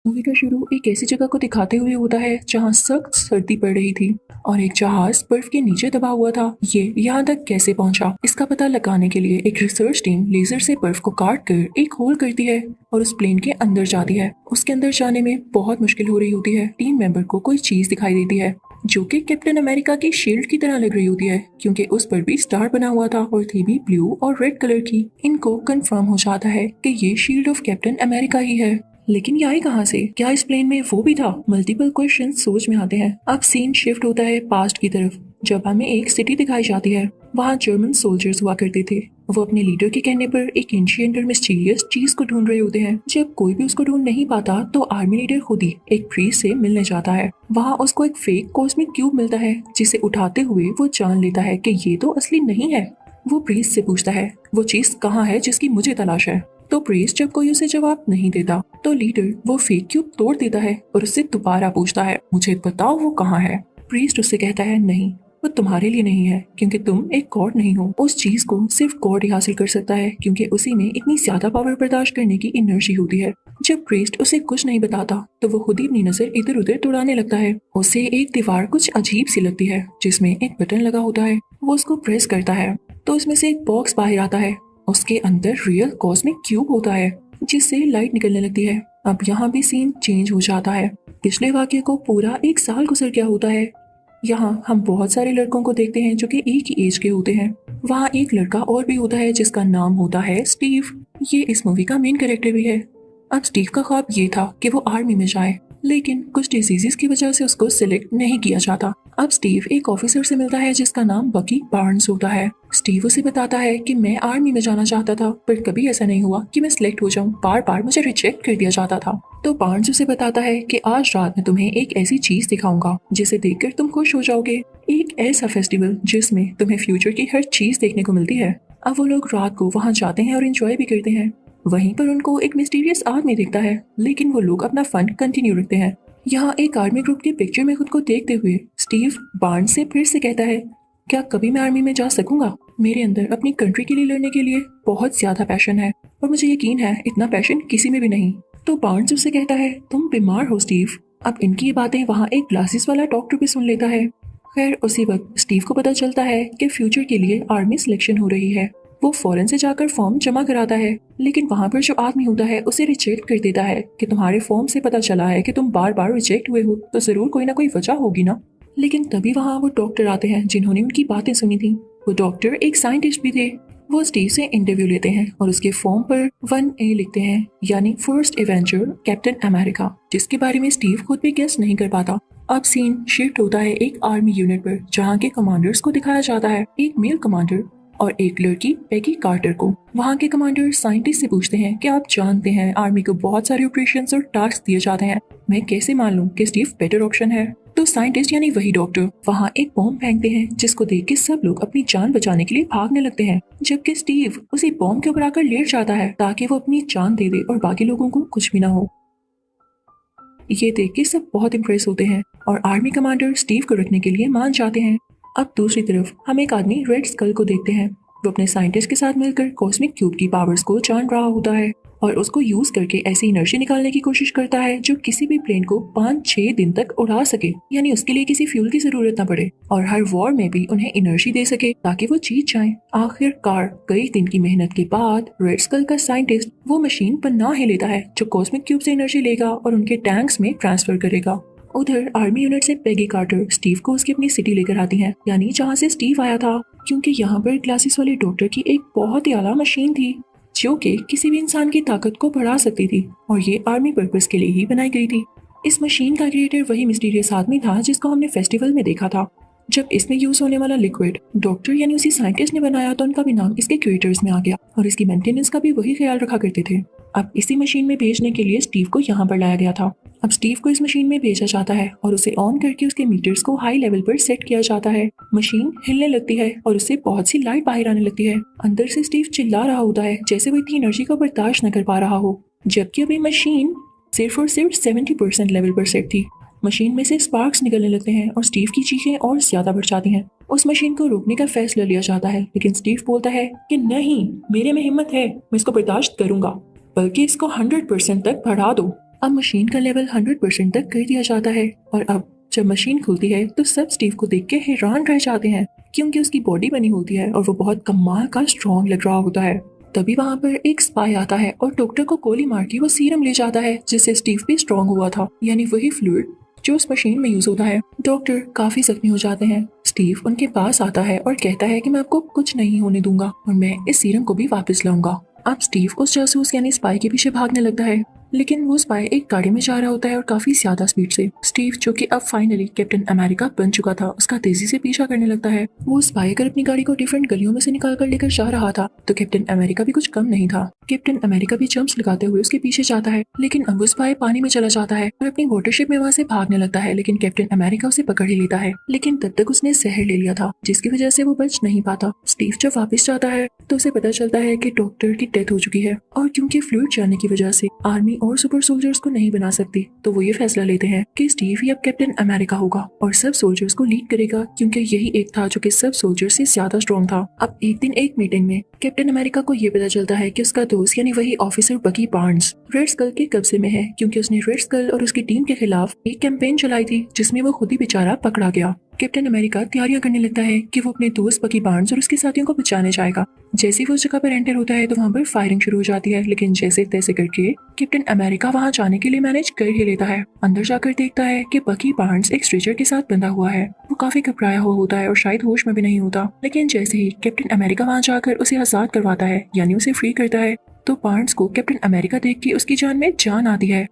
Movie का शुरू एक ऐसी जगह को दिखाते हुए होता है जहां सख्त सर्दी पड़ रही थी और एक जहाज बर्फ के नीचे दबा हुआ था। ये यहाँ तक कैसे पहुंचा, इसका पता लगाने के लिए एक रिसर्च टीम लेजर से बर्फ को काट कर एक होल करती है और उस प्लेन के अंदर जाती है। उसके अंदर जाने में बहुत मुश्किल हो रही होती है। टीम मेंबर को कोई चीज दिखाई देती है जो कि कैप्टन अमेरिका की शील्ड की तरह लग रही होती है, क्योंकि उस पर भी स्टार बना हुआ था और थी भी ब्लू और रेड कलर की। इनको कंफर्म हो जाता है कि ये शील्ड ऑफ कैप्टन अमेरिका ही है। लेकिन ये आई कहाँ से? क्या इस प्लेन में वो भी था? मल्टीपल क्वेश्चन सोच में आते हैं। अब सीन शिफ्ट होता है पास्ट की तरफ, जब हमें एक सिटी दिखाई जाती है। वहाँ जर्मन सोल्जर्स हुआ करते थे। वो अपने लीडर के कहने पर एक एंशिएंट और मिस्टीरियस चीज को ढूंढ रहे होते हैं। जब कोई भी उसको ढूंढ नहीं पाता तो आर्मी लीडर खुद ही एक प्रीस्ट से मिलने जाता है। वहाँ उसको एक फेक कॉस्मिक क्यूब मिलता है जिसे उठाते हुए वो जान लेता है कि ये तो असली नहीं है। वो प्रीस्ट से पूछता है वो चीज कहाँ है जिसकी मुझे तलाश है। तो प्रीस्ट जब कोई उसे जवाब नहीं देता तो लीडर वो फेक क्यूब तोड़ देता है और उससे दोबारा पूछता है मुझे बताओ वो कहाँ है। प्रीस्ट उससे कहता है नहीं, वो तुम्हारे लिए नहीं है क्योंकि तुम एक गॉड नहीं हो। उस चीज को सिर्फ गॉड ही हासिल कर सकता है क्योंकि उसी में इतनी ज्यादा पावर बर्दाश्त करने की एनर्जी होती है। जब प्रीस्ट उसे कुछ नहीं बताता तो वो खुद ही अपनी नजर इधर उधर दौड़ाने लगता है। उसे एक दीवार कुछ अजीब सी लगती है जिसमें एक बटन लगा होता है। वो उसको प्रेस करता है तो उसमें से एक बॉक्स बाहर आता है। उसके अंदर रियल कॉस्मिक क्यूब होता है जिससे लाइट निकलने लगती है। अब यहाँ भी सीन चेंज हो जाता है। पिछले वाक्य को पूरा एक साल गुजर गया होता है। यहाँ हम बहुत सारे लड़कों को देखते हैं जो कि एक ही एज के होते हैं। वहाँ एक लड़का और भी होता है जिसका नाम होता है स्टीव। ये इस मूवी का मेन कैरेक्टर भी है। अब स्टीव का ख्वाब ये था कि वो आर्मी में जाए, लेकिन कुछ डिजीजेस की वजह से उसको सिलेक्ट नहीं किया जाता। अब स्टीव एक ऑफिसर से मिलता है जिसका नाम बकी बार्न्स होता है। स्टीव उसे बताता है कि मैं आर्मी में जाना चाहता था पर कभी ऐसा नहीं हुआ कि मैं सिलेक्ट हो जाऊं, बार बार मुझे रिजेक्ट कर दिया जाता था। तो बार्न्स उसे बताता है कि आज रात में तुम्हें एक ऐसी चीज दिखाऊंगा जिसे देखकर तुम खुश हो जाओगे, एक ऐसा फेस्टिवल जिसमें तुम्हें फ्यूचर की हर चीज देखने को मिलती है। अब वो लोग रात को वहाँ जाते हैं और एंजॉय भी करते हैं। वहीं पर उनको एक मिस्टीरियस आदमी दिखता है, लेकिन वो लोग अपना फन कंटिन्यू रखते हैं। यहाँ एक आर्मी ग्रुप की पिक्चर में खुद को देखते हुए स्टीव बार्न्स से फिर से कहता है क्या कभी मैं आर्मी में जा सकूंगा? मेरे अंदर अपनी कंट्री के लिए लड़ने के लिए बहुत ज्यादा पैशन है और मुझे यकीन है इतना पैशन किसी में भी नहीं। तो बार्न्स उससे कहता है तुम बीमार हो स्टीव। अब इनकी ये बातें वहाँ एक ग्लासेस वाला डॉक्टर भी सुन लेता है। खैर उसी वक्त स्टीव को पता चलता है कि फ्यूचर के लिए आर्मी सिलेक्शन हो रही है। वो फौरन से जाकर फॉर्म जमा कराता है, लेकिन वहाँ पर जो आदमी होता है उसे रिजेक्ट कर देता है कि तुम्हारे फॉर्म से पता चला है कि तुम बार बार रिजेक्ट हुए हो तो जरूर कोई ना कोई वजह होगी ना। लेकिन तभी वहाँ वो डॉक्टर आते हैं जिन्होंने उनकी बातें सुनी थी। वो डॉक्टर एक साइंटिस्ट भी थे। वो स्टीव से इंटरव्यू लेते हैं और उसके फॉर्म पर 1A लिखते हैं, यानी फर्स्ट एवेंजर कैप्टन अमेरिका, जिसके बारे में स्टीव खुद भी गेस नहीं कर पाता। अब सीन शिफ्ट होता है एक आर्मी यूनिट पर जहाँ के कमांडर्स को दिखाया जाता है, एक मेल कमांडर और एक लड़की पैगी कार्टर को। वहाँ के कमांडर साइंटिस्ट से पूछते हैं कि आप जानते हैं आर्मी को बहुत सारे ऑपरेशंस और टास्क दिए जाते हैं, मैं कैसे मान लूं कि स्टीव बेटर ऑप्शन है? तो साइंटिस्ट यानी वही डॉक्टर वहाँ एक बॉम्ब फेंकते हैं जिसको देख के सब लोग अपनी जान बचाने के लिए भागने लगते हैं, जबकि स्टीव उसी बॉम्ब के ऊपर आकर लेट जाता है ताकि वो अपनी जान दे दे और बाकी लोगों को कुछ भी ना हो। ये देख के सब बहुत इम्प्रेस होते हैं और आर्मी कमांडर स्टीव को रखने के लिए मान जाते हैं। अब दूसरी तरफ हम एक आदमी रेड स्कल को देखते हैं। वो अपने साइंटिस्ट के साथ मिलकर कॉस्मिक क्यूब की पावर्स को जान रहा होता है और उसको यूज करके ऐसी एनर्जी निकालने की कोशिश करता है जो किसी भी प्लेन को 5-6 दिन तक उड़ा सके, यानी उसके लिए किसी फ्यूल की जरूरत ना पड़े और हर वॉर में भी उन्हें एनर्जी दे सके ताकि वो जीत जाएं। आखिरकार कई दिन की मेहनत के बाद रेड स्कल का साइंटिस्ट वो मशीन बना ही लेता है जो कॉस्मिक क्यूब से एनर्जी लेगा और उनके टैंक्स में ट्रांसफर करेगा। उधर आर्मी यूनिट से पैगी कार्टर स्टीव को उसकी अपनी सिटी लेकर आती हैं, यानी जहाँ से स्टीव आया था, क्योंकि यहाँ पर ग्लासेस वाले डॉक्टर की एक बहुत ही आला मशीन थी जो कि किसी भी इंसान की ताकत को बढ़ा सकती थी और ये आर्मी पर्पस के लिए ही बनाई गई थी। इस मशीन का क्रिएटर वही मिस्टीरियस आदमी था जिसको हमने फेस्टिवल में देखा था। जब इसमें यूज होने वाला लिक्विड डॉक्टर यानी उसी साइंटिस्ट ने बनाया तो उनका भी नाम इसके क्रिएटर्स में आ गया और इसकी मेंटेनेंस का भी वही ख्याल रखा करते थे। अब इसी मशीन में भेजने के लिए स्टीव को यहाँ पर लाया गया था। अब स्टीव को इस मशीन में भेजा जाता है और उसे ऑन करके उसके मीटर्स को हाई लेवल पर सेट किया जाता है। मशीन हिलने लगती है और उससे बहुत सी लाइट बाहर आने लगती है। अंदर से स्टीव चिल्ला रहा होता है जैसे वो इतनी एनर्जी को बर्दाश्त न कर पा रहा हो, जबकि अभी मशीन सिर्फ और सिर्फ 70% लेवल पर सेट थी। मशीन में से स्पार्क्स निकलने लगते हैं और स्टीव की चीखें और ज्यादा बढ़ जाती हैं। उस मशीन को रोकने का फैसला लिया जाता है, लेकिन स्टीव बोलता है कि नहीं, मेरे में हिम्मत है, मैं इसको बर्दाश्त करूंगा, बल्कि इसको 100% तक बढ़ा दो। अब मशीन का लेवल 100% तक कर दिया जाता है और अब जब मशीन खुलती है तो सब स्टीव को देख के हैरान रह जाते हैं क्योंकि उसकी बॉडी बनी होती है और वो बहुत कमाल का स्ट्रॉन्ग लग रहा होता है। तभी वहाँ पर एक स्पाई आता है और डॉक्टर को गोली मार के वो सीरम ले जाता है जिससे स्टीव भी स्ट्रॉन्ग हुआ था, यानी वही फ्लूइड जो उस मशीन में यूज होता है। डॉक्टर काफी जख्मी हो जाते हैं। स्टीव उनके पास आता है और कहता है कि मैं आपको कुछ नहीं होने दूंगा और मैं इस सीरम को भी वापस लाऊंगा। अब स्टीव उस जासूस यानी स्पाई के पीछे भागने लगता है, लेकिन वो स्पाई एक गाड़ी में जा रहा होता है और काफी ज्यादा स्पीड से। स्टीव जो कि अब फाइनली कैप्टन अमेरिका बन चुका था, उसका तेजी से पीछा करने लगता है। वो स्पाई अगर अपनी गाड़ी को डिफरेंट गलियों में से निकाल कर लेकर जा रहा था तो कैप्टन अमेरिका भी कुछ कम नहीं था। कैप्टन अमेरिका भी जंप्स लगाते हुए उसके पीछे जाता है, लेकिन अब वो स्पाई पानी में चला जाता है और अपनी वाटरशिप में वहाँ से भागने लगता है, लेकिन कैप्टन अमेरिका उसे पकड़ ही लेता है। लेकिन तब तक उसने जहर ले लिया था जिसकी वजह से वो बच नहीं पाता। स्टीव जब वापस जाता है तो उसे पता चलता है कि डॉक्टर की डेथ हो चुकी है और क्योंकि फ्लूइड जाने की वजह से आर्मी और सुपर सोल्जर्स को नहीं बना सकती, तो वो ये फैसला लेते हैं कि स्टीव ही अब कैप्टन अमेरिका होगा और सब सोल्जर्स को लीड करेगा क्योंकि यही एक था जो कि सब सोल्जर्स से ज्यादा स्ट्रॉन्ग था। अब एक दिन एक मीटिंग में कैप्टन अमेरिका को ये पता चलता है कि उसका दोस्त यानी वही ऑफिसर बकी बार्न्स रेड स्कल के कब्जे में है क्योंकि उसने रेड स्कल और उसकी टीम के खिलाफ एक कैंपेन चलाई थी जिसमें वो खुद ही बेचारा पकड़ा गया। कैप्टन अमेरिका तैयारियां करने लगता है कि वो अपने दोस्त बकी बार्न्स और उसके साथियों को बचाने जाएगा। जैसे ही वो उस जगह पर एंटर होता है तो वहाँ पर फायरिंग शुरू हो जाती है, लेकिन जैसे तैसे करके कैप्टन अमेरिका वहाँ जाने के लिए मैनेज कर ही लेता है। अंदर जाकर देखता है कि बकी बार्न्स एक स्ट्रेचर के साथ बंधा हुआ है। वो काफी घबराया हुआ होता है और शायद होश में भी नहीं होता, लेकिन जैसे ही कैप्टन अमेरिका वहाँ जाकर उसे आजाद करवाता है यानी उसे फ्री करता है तो बार्न्स को कैप्टन अमेरिका देख के उसकी जान में जान आती है।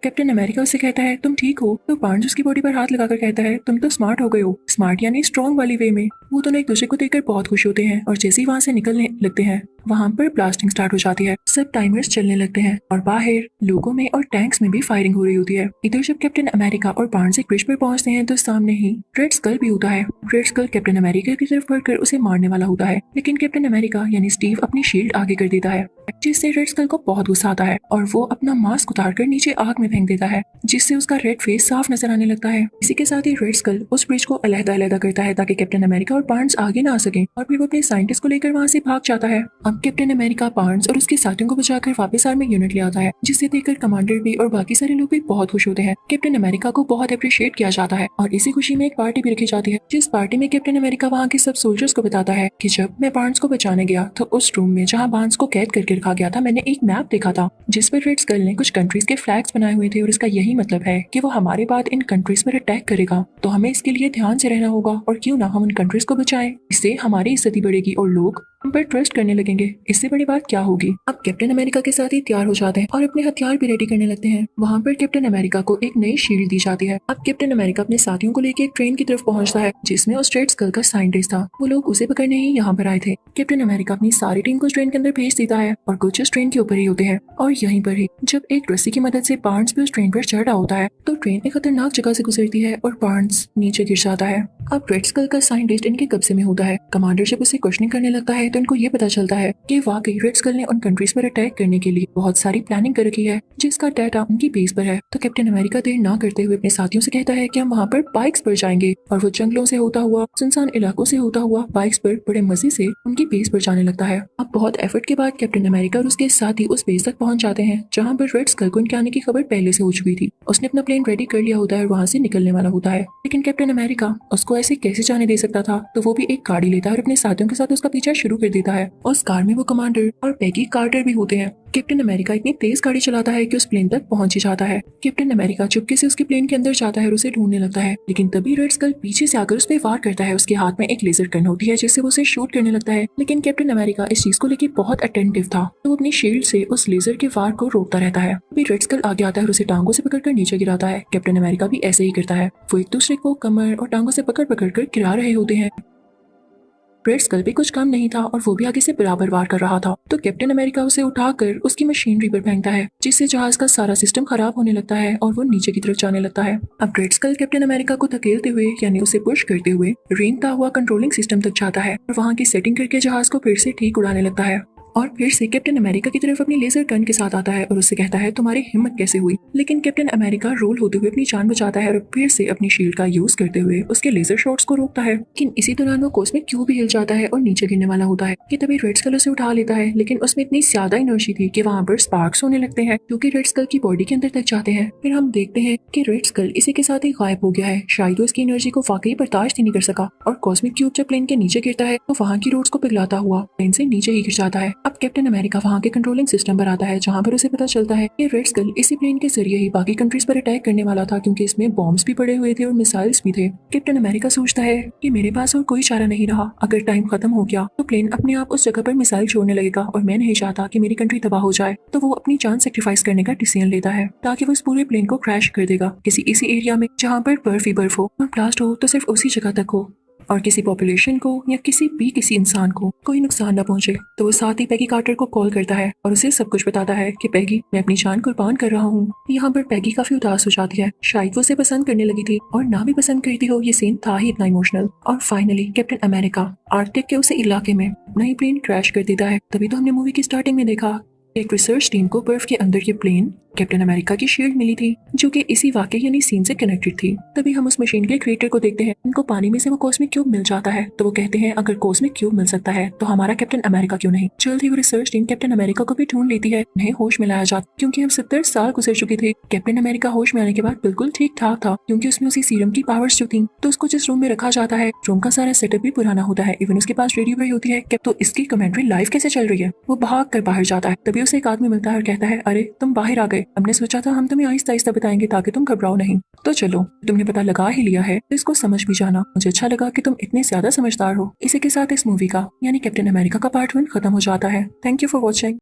कैप्टन अमेरिका उसे कहता है तुम ठीक हो, तो बार्न्स उसकी बॉडी पर हाथ लगाकर कहता है तुम तो स्मार्ट हो गए हो, स्मार्ट यानी स्ट्रॉन्ग वाली वे में। वो दोनों एक दूसरे को देखकर बहुत खुश होते हैं और जैसे ही वहाँ से निकलने लगते हैं वहाँ पर ब्लास्टिंग स्टार्ट हो जाती है। सब टाइमर्स चलने लगते हैं और बाहर लोगों में और टैंक्स में भी फायरिंग हो रही होती है। इधर जब कैप्टन अमेरिका और बार्न्स एक ब्रिज पर पहुंचते हैं तो सामने ही रेड स्कल भी होता है। रेड स्कल कैप्टन अमेरिका की तरफ बढ़कर उसे मारने वाला होता है, लेकिन कैप्टन अमेरिका यानी स्टीव अपनी शील्ड आगे कर देता है जिससे रेड स्कल को बहुत गुस्सा आता है और वो अपना मास्क उतारकर नीचे आग में फेंक देता है जिससे उसका रेड फेस साफ नजर आने लगता है। इसी के साथ ही रेड स्कल उस ब्रिज को अलग-अलग करता है ताकि कैप्टन अमेरिका और बार्न्स आगे ना आ सके और फिर वो अपने साइंटिस्ट को लेकर वहाँ से भाग जाता है। अब कैप्टन अमेरिका बार्न्स और उसके साथियों को बचाकर वापस आर्मी यूनिट ले आता है जिसे देखकर कमांडर भी और बाकी सारे लोग भी बहुत खुश होते हैं। कैप्टन अमेरिका को बहुत अप्रिशिएट किया जाता है और इसी खुशी में एक पार्टी भी रखी जाती है जिस पार्टी में कैप्टन अमेरिका वहाँ के सब सोल्जर्स को बताता है कि जब मैं बार्न्स को बचाने गया तो उस रूम में जहाँ बार्न्स को कैद करके रखा गया था मैंने एक मैप देखा था जिस पर रेड स्कल ने कुछ कंट्रीज के फ्लैग्स बनाए हुए थे और इसका यही मतलब है कि वो हमारे बाद इन कंट्रीज पर अटैक करेगा, तो हमें इसके लिए ध्यान से रहना होगा और क्यों ना हम उन कंट्रीज को बचाएं। इससे हमारी इज्जत बढ़ेगी और लोग हम पर ट्रस्ट करने लगेंगे। इससे बड़ी बात क्या होगी। अब कैप्टन अमेरिका के साथ ही तैयार हो जाते हैं और अपने हथियार भी रेडी करने लगते हैं। वहाँ पर कैप्टन अमेरिका को एक नई शील्ड दी जाती है। अब कैप्टन अमेरिका अपने साथियों को लेकर एक ट्रेन की तरफ पहुंचता है जिसमें उस रेड स्कल का साइंटिस्ट था। वो लोग उसे पकड़ने ही यहाँ पर आए थे। कैप्टन अमेरिका अपनी सारी टीम को ट्रेन के अंदर भेज देता है और कुछ उस ट्रेन के ऊपर ही होते हैं और यहीं पर ही जब एक रस्सी की मदद से बार्न्स भी उस ट्रेन पर चढ़ रहा होता है तो ट्रेन एक खतरनाक जगह से गुजरती है और बार्न्स नीचे गिर जाता है। अब रेड स्कल का साइंटिस्ट इनके कब्जे में होता है। कमांडर जब उसे क्वेश्चनिंग करने लगता है तो इनको ये पता चलता है कि वाकई रेड स्कल ने उन कंट्रीज पर अटैक करने के लिए बहुत सारी प्लानिंग कर रखी है जिसका डाटा उनकी बेस पर है। तो कैप्टन अमेरिका देर ना करते हुए अपने साथियों से कहता है कि हम वहाँ पर बाइक्स पर जाएंगे और वो जंगलों से होता हुआ सुनसान इलाकों से होता हुआ बाइक्स पर बड़े मजे से उनकी बेस पर जाने लगता है। अब बहुत एफर्ट के बाद कैप्टन अमेरिका और उसके साथी उस बेस तक पहुंच जाते हैं जहाँ पर रेड स्कल को इनके आने की खबर पहले से हो चुकी थी। उसने अपना प्लेन रेडी कर लिया होता है और वहाँ से निकलने वाला होता है, लेकिन कैप्टन अमेरिका उसको ऐसे कैसे जाने दे सकता था। तो वो भी एक गाड़ी लेता है और अपने साथियों के साथ उसका पीछा शुरू कर देता है। उस कार में वो कमांडर और पैगी कार्टर भी होते हैं। कैप्टन अमेरिका इतनी तेज गाड़ी चलाता है कि उस प्लेन तक पहुंच ही जाता है। कैप्टन अमेरिका चुपके से उसके प्लेन के अंदर जाता है और उसे ढूंढने लगता है, लेकिन तभी रेड स्कल पीछे से आकर उस पर वार करता है। उसके हाथ में एक लेजर गन होती है जिससे वो उसे शूट करने लगता है, लेकिन कैप्टन अमेरिका इस चीज को लेकर बहुत अटेंटिव था तो वो अपनी शील्ड से उस लेजर के वार को रोकता रहता है। अभी रेड स्कल आगे आता है और उसे टांगों से पकड़कर नीचे गिराता है। कैप्टन अमेरिका भी ऐसे ही करता है। वो एक दूसरे को कमर और टांगों से पकड़ कर गिरा रहे होते हैं। रेड स्कल भी कुछ कम नहीं था और वो भी आगे से बराबर वार कर रहा था, तो कैप्टन अमेरिका उसे उठाकर उसकी मशीनरी पर फेंकता है जिससे जहाज का सारा सिस्टम खराब होने लगता है और वो नीचे की तरफ जाने लगता है। अब रेड स्कल कैप्टन अमेरिका को धकेलते हुए यानी उसे पुश करते हुए रेंगता हुआ कंट्रोलिंग सिस्टम तक जाता है और वहाँ की सेटिंग करके जहाज को फिर से ठीक उड़ाने लगता है। और फिर से कैप्टन अमेरिका की तरफ अपनी लेजर गन के साथ आता है और उससे कहता है तुम्हारी हिम्मत कैसे हुई। लेकिन कैप्टन अमेरिका रोल होते हुए अपनी जान बचाता है और फिर से अपनी शील्ड का यूज करते हुए उसके लेजर शॉट्स को रोकता है। लेकिन इसी दौरान वो कॉस्मिक क्यूब भी हिल जाता है और नीचे गिरने वाला होता है कि तभी रेड स्कल उसे उठा लेता है, लेकिन उसमें इतनी ज्यादा एनर्जी थी कि वहाँ पर स्पार्क्स होने लगते हैं जो कि रेड स्कल की बॉडी के अंदर तक जाते हैं। फिर हम देखते हैं कि रेड स्कल इसी के साथ ही गायब हो गया है, शायद वो इसकी एनर्जी को वाकई बर्दाश्त ही नहीं कर सका और कॉस्मिक क्यूब जब प्लेन के नीचे गिरता है तो वहाँ की रोड्स को पिघलाता हुआ प्लेन से नीचे ही गिर जाता है। अब कैप्टन अमेरिका वहाँ के कंट्रोलिंग सिस्टम पर आता है जहाँ पर उसे पता चलता है कि रेड स्कल इसी प्लेन के जरिए ही बाकी कंट्रीज पर अटैक करने वाला था, क्योंकि इसमें बॉम्ब्स भी पड़े हुए थे और मिसाइल्स भी थे। कैप्टन अमेरिका सोचता है कि मेरे पास और कोई चारा नहीं रहा, अगर टाइम खत्म हो गया तो प्लेन अपने आप उस जगह पर मिसाइल छोड़ने लगेगा और मैं नहीं चाहता कि मेरी कंट्री तबाह हो जाए। तो वो अपनी जान सेक्रीफाइस करने का डिसीजन लेता है ताकि वो इस पूरे प्लेन को क्रैश कर देगा किसी इसी एरिया में जहाँ पर बर्फ ही बर्फ हो और ब्लास्ट हो तो सिर्फ उसी जगह तक हो और किसी पॉपुलेशन को या किसी इंसान को कोई नुकसान न पहुंचे। तो वो साथ ही पैगी कार्टर को कॉल करता है और उसे सब कुछ बताता है कि पैगी मैं अपनी जान कुर्बान कर रहा हूँ। यहाँ पर पैगी काफी उदास हो जाती है, शायद वो उसे पसंद करने लगी थी और ना भी पसंद करती हो, ये सीन था ही इतना इमोशनल। और फाइनली कैप्टन अमेरिका आर्कटिक के उसे इलाके में नई प्लेन क्रैश कर देता है। तभी तो हमने मूवी की स्टार्टिंग में देखा एक रिसर्च टीम को बर्फ के अंदर ये प्लेन कैप्टन अमेरिका की शील्ड मिली थी जो कि इसी वाकये यानी सीन से कनेक्टेड थी। तभी हम उस मशीन के क्रिएटर को देखते हैं, उनको पानी में से वो कॉस्मिक क्यूब मिल जाता है। तो वो कहते हैं अगर कॉस्मिक क्यूब मिल सकता है तो हमारा कैप्टन अमेरिका क्यों नहीं। जल्द ही वो रिसर्च टीम कैप्टन अमेरिका को भी ढूंढ लेती है, उन्हें होश में लाया जाता क्योंकि हम 70 साल गुजर चुके थे। कैप्टन अमेरिका होश में आने के बाद बिल्कुल ठीक ठाक था क्योंकि उसमें उसी सीरम की पावर्स जो थी। तो उसको जिस रूम में रखा जाता है रूम का सारा सेटअप भी पुराना होता है, इवन उसके पास रेडियो भी होती है। तो इसकी कमेंट्री लाइव कैसे चल रही है। वो भाग कर बाहर जाता है, तभी उसे एक आदमी मिलता है और कहता है अरे तुम बाहर आ गए, हमने सोचा था हम तुम्हें आहिस्ता आहिस्ता बताएंगे ताकि तुम घबराओ नहीं। तो चलो तुमने पता लगा ही लिया है तो इसको समझ भी जाना। मुझे अच्छा लगा कि तुम इतने ज्यादा समझदार हो। इसी के साथ इस मूवी का यानी कैप्टन अमेरिका का पार्ट 1 खत्म हो जाता है। Thank you for watching.